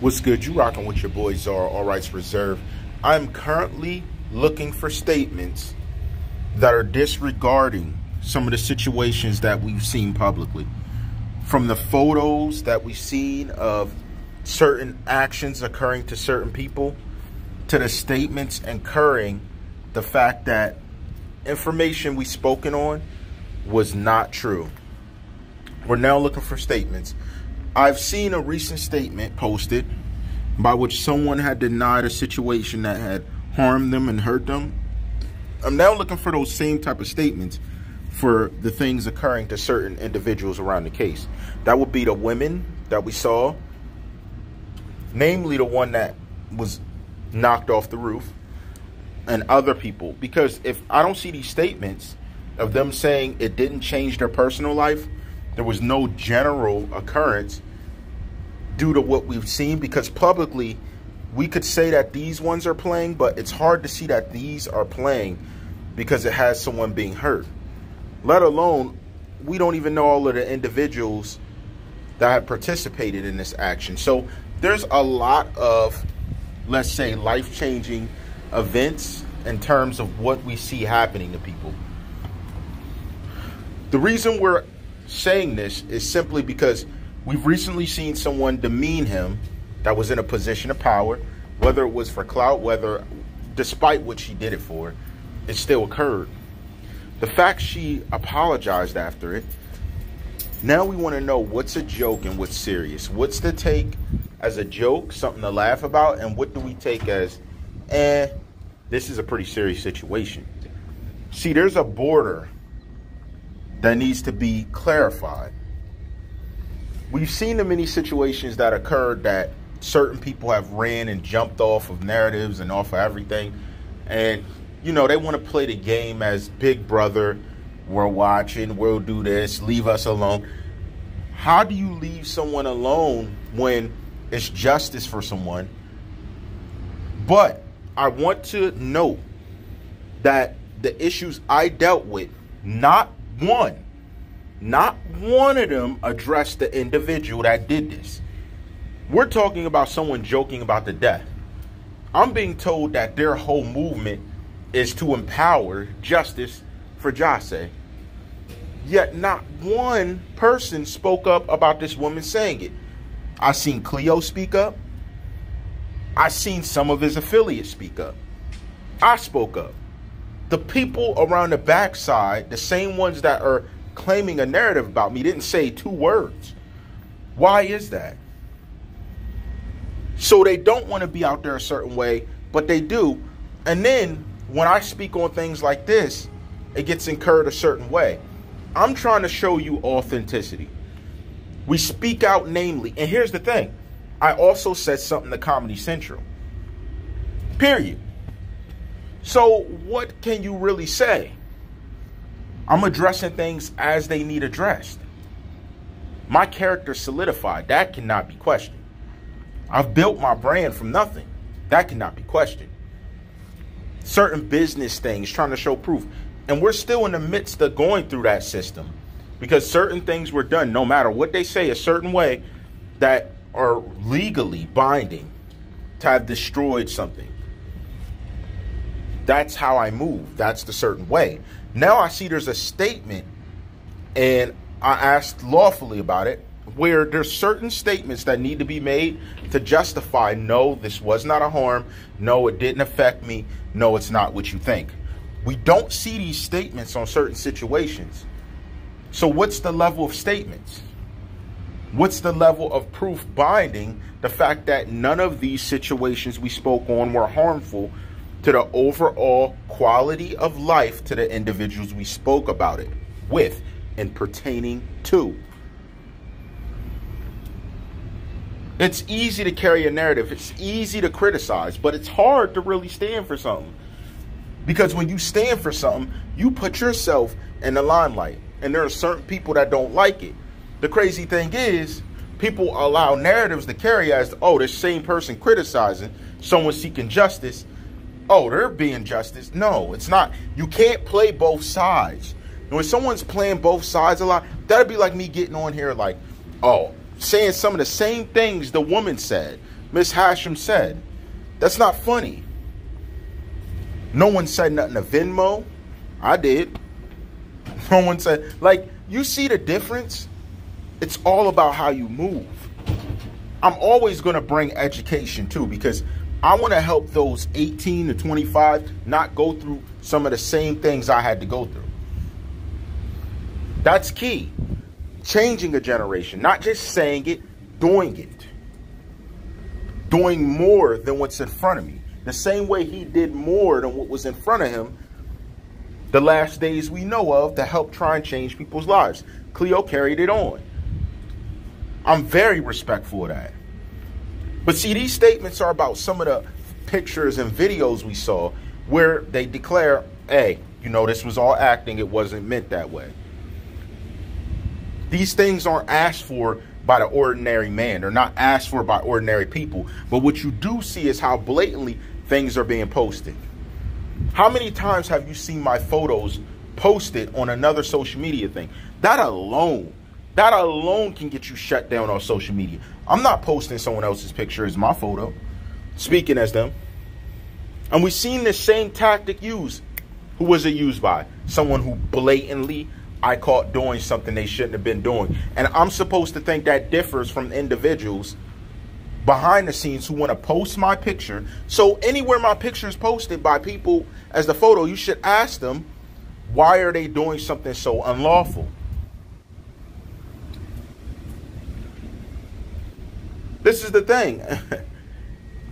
What's good? You rocking with your boy TheCzarr, all rights reserved. I'm currently looking for statements that are disregarding some of the situations that we've seen publicly. From the photos that we've seen of certain actions occurring to certain people, to the statements incurring the fact that information we spoken on was not true. We're now looking for statements. I've seen a recent statement posted by which someone had denied a situation that had harmed them and hurt them. I'm now looking for those same type of statements for the things occurring to certain individuals around the case. That would be the women that we saw, namely the one that was knocked off the roof, and other people. Because if I don't see these statements of them saying it didn't change their personal life, there was no general occurrence due to what we've seen, because publicly we could say that these ones are playing, but it's hard to see that these are playing because it has someone being hurt. Let alone, we don't even know all of the individuals that have participated in this action. So there's a lot of, let's say, life-changing events in terms of what we see happening to people. The reason we're saying this is simply because we've recently seen someone demean him that was in a position of power, whether it was for clout, whether, despite what she did it for, it still occurred. The fact she apologized after it, now we want to know what's a joke and what's serious. What's to take as a joke, something to laugh about, and what do we take as, this is a pretty serious situation. See, there's a border that needs to be clarified. We've seen the many situations that occurred that certain people have ran and jumped off of narratives and off of everything. And, you know, they want to play the game as big brother. We're watching, we'll do this, leave us alone. How do you leave someone alone when it's justice for someone? But I want to note that the issues I dealt with, not one of them addressed the individual that did this. We're talking about someone joking about the death. I'm being told that their whole movement is to empower justice for Jase. Yet not one person spoke up about this woman saying it. I seen Cleo speak up. I seen some of his affiliates speak up. I spoke up. The people around the backside, the same ones that are claiming a narrative about me, didn't say two words. Why is that? So they don't want to be out there a certain way, but they do. And then when I speak on things like this, it gets incurred a certain way. I'm trying to show you authenticity. We speak out namely. And here's the thing. I also said something to Comedy Central. Period. So what can you really say? I'm addressing things as they need addressed. My character solidified. That cannot be questioned. I've built my brand from nothing. That cannot be questioned. Certain business things, trying to show proof. And we're still in the midst of going through that system, because certain things were done, no matter what they say, a certain way, that are legally binding to have destroyed something. That's how I move. That's the certain way. Now I see there's a statement, and I asked lawfully about it, where there's certain statements that need to be made to justify, no, this was not a harm. No, it didn't affect me. No, it's not what you think. We don't see these statements on certain situations. So what's the level of statements? What's the level of proof binding the fact that none of these situations we spoke on were harmful to the overall quality of life to the individuals we spoke about it with and pertaining to? It's easy to carry a narrative. It's easy to criticize, but it's hard to really stand for something. Because when you stand for something, you put yourself in the limelight. And there are certain people that don't like it. The crazy thing is, people allow narratives to carry as, oh, this same person criticizing someone seeking justice. Oh, they're being justice. No, it's not. You can't play both sides. And when someone's playing both sides a lot, that'd be like me getting on here like, oh, saying some of the same things the woman said. Miss Hashem said. That's not funny. No one said nothing to Venmo. I did. No one said, like, you see the difference? It's all about how you move. I'm always going to bring education too, because I want to help those 18 to 25 not go through some of the same things I had to go through. That's key. Changing a generation, not just saying it, doing it. Doing more than what's in front of me. The same way he did more than what was in front of him the last days we know of to help try and change people's lives. Cleo carried it on. I'm very respectful of that. But see, these statements are about some of the pictures and videos we saw where they declare, hey, you know, this was all acting. It wasn't meant that way. These things aren't asked for by the ordinary man. They're not asked for by ordinary people. But what you do see is how blatantly things are being posted. How many times have you seen my photos posted on another social media thing? That alone can get you shut down on social media. I'm not posting someone else's picture as my photo, speaking as them. And we've seen this same tactic used. Who was it used by? Someone who blatantly I caught doing something they shouldn't have been doing. And I'm supposed to think that differs from individuals behind the scenes who want to post my picture. So anywhere my picture is posted by people as the photo, you should ask them, why are they doing something so unlawful? This is the thing.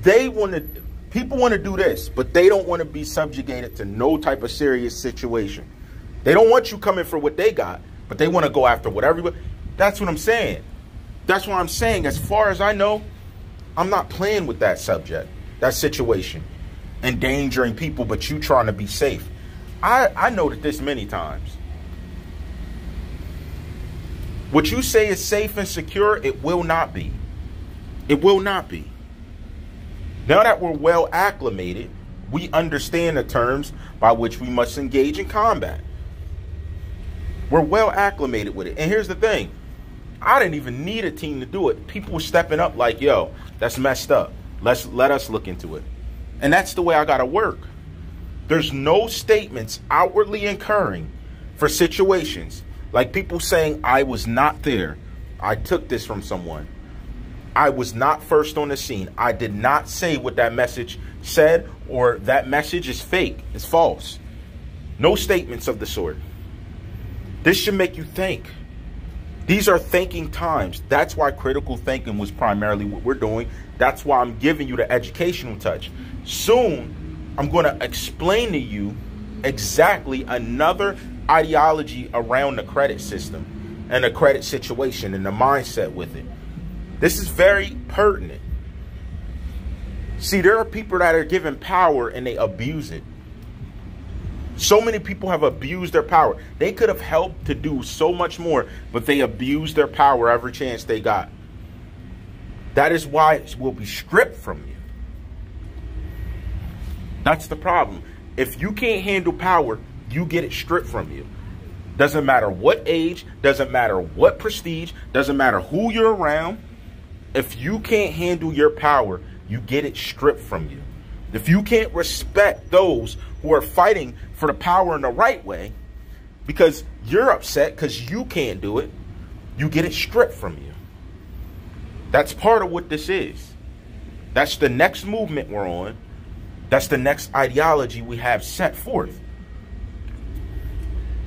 People want to do this, but they don't want to be subjugated to no type of serious situation. They don't want you coming for what they got, but they want to go after what everybody. That's what I'm saying. That's what I'm saying. As far as I know, I'm not playing with that subject, that situation, endangering people, but you trying to be safe. I noted this many times. What you say is safe and secure, it will not be. It will not be. Now that we're well acclimated, we understand the terms by which we must engage in combat. We're well acclimated with it. And here's the thing. I didn't even need a team to do it. People were stepping up like, yo, that's messed up. Let us look into it. And that's the way I got to work. There's no statements outwardly incurring for situations like people saying, I was not there. I took this from someone. I was not first on the scene. I did not say what that message said, or that message is fake. It's false. No statements of the sort. This should make you think. These are thinking times. That's why critical thinking was primarily what we're doing. That's why I'm giving you the educational touch. Soon, I'm going to explain to you exactly another ideology around the credit system and the credit situation and the mindset with it. This is very pertinent. See, there are people that are given power and they abuse it. So many people have abused their power. They could have helped to do so much more, but they abused their power every chance they got. That is why it will be stripped from you. That's the problem. If you can't handle power, you get it stripped from you. Doesn't matter what age, doesn't matter what prestige, doesn't matter who you're around. If you can't handle your power, you get it stripped from you. If you can't respect those who are fighting for the power in the right way, because you're upset because you can't do it, you get it stripped from you. That's part of what this is. That's the next movement we're on. That's the next ideology we have set forth.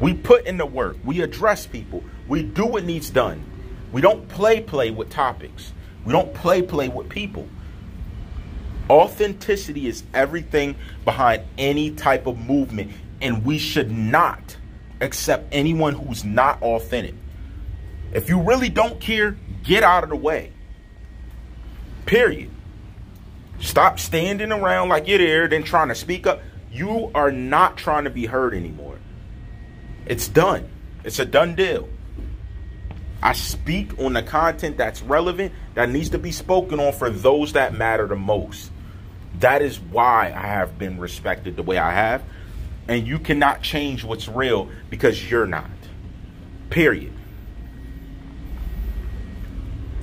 We put in the work. We address people. We do what needs done. We don't play with topics. We don't play with people. Authenticity is everything behind any type of movement, and we should not accept anyone who's not authentic. If you really don't care, get out of the way. Period. Stop standing around like you're there, then trying to speak up. You are not trying to be heard anymore. It's done. It's a done deal. I speak on the content that's relevant, that needs to be spoken on for those that matter the most. That is why I have been respected the way I have. And you cannot change what's real because you're not. Period.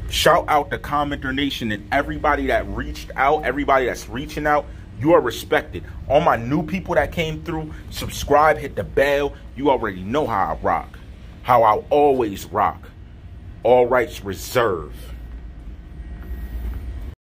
Shout out to CommenterNation and everybody that reached out, everybody that's reaching out. You are respected. All my new people that came through, subscribe, hit the bell. You already know how I rock, how I always rock. All rights reserved.